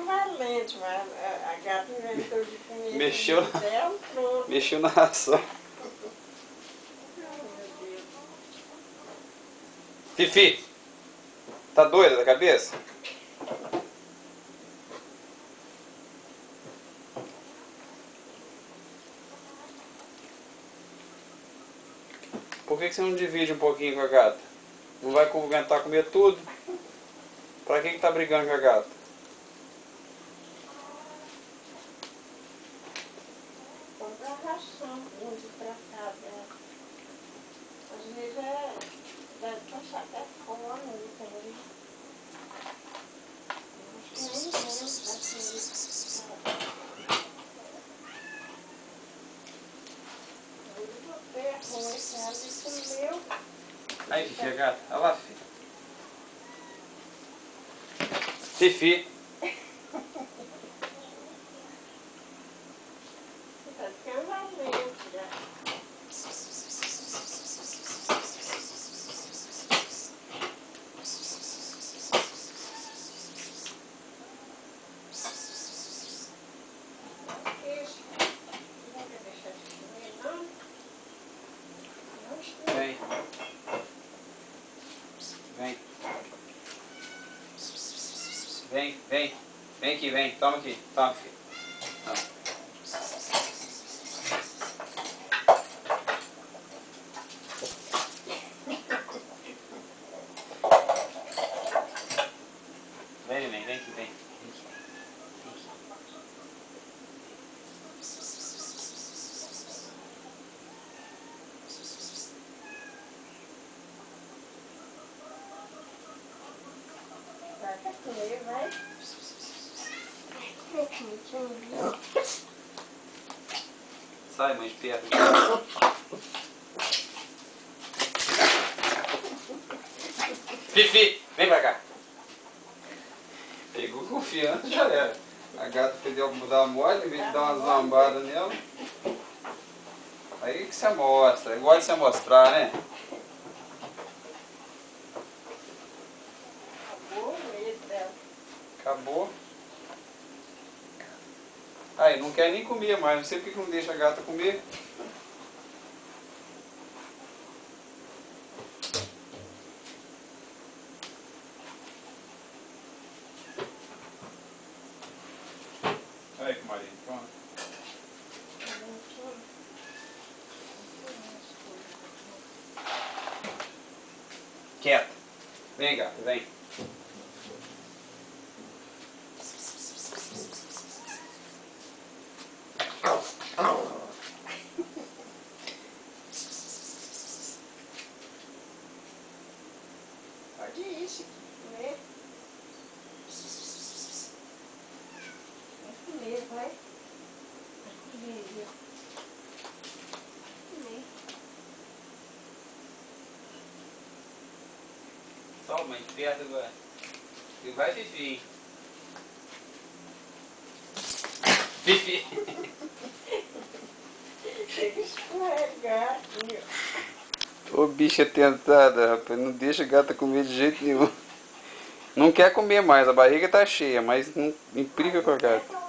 valente, mas a gata inventou de comer Mexeu na- dela, pronto. Mexeu na ração. Ai, meu Deus. Fifi, tá doida da cabeça? Por que você não divide um pouquinho com a gata? Não vai aguentar comer tudo? Pra que tá brigando com a gata? Compra a ração, de tratar dela. Às vezes deve passar até fome também. Acho que nem mesmo, assim. Eu botei arroz, ela comeu. Aí, Fifi, a gata. Olha lá, Fifi. Fifi. Tá ficando valente já. Isso. Não quer deixar de comer, não? Não estou. Vem. Vem. Vem, vem. Vem aqui, vem. Toma aqui. Toma, filho. Toma. Vem, neném. Vem aqui, vem. Vem aqui. Vai até comer, vai. Sai, mãe, de perto. Fifi, vem pra cá. Pegou confiança, já era. A gata pediu pra dar mole, em vez de dar umas lambadas nela. Aí que você mostra, igual de você mostrar, né? Acabou o medo dela. Acabou. Aí, não quer nem comer mais, não sei porque que não deixa a gata comer. Aí, Marinho, pronto. Quieto. Vem, gata, vem. Pode ir, se comer. Vai comer, vai. Vai comer, viu? Comer. Só, mãe, de perto agora. E vai, Fifi. Fifi. Tem que escorregar, viu? Ô bicha tentada, rapaz, não deixa a gata comer de jeito nenhum. Não quer comer mais, a barriga tá cheia, mas não implica com a gata.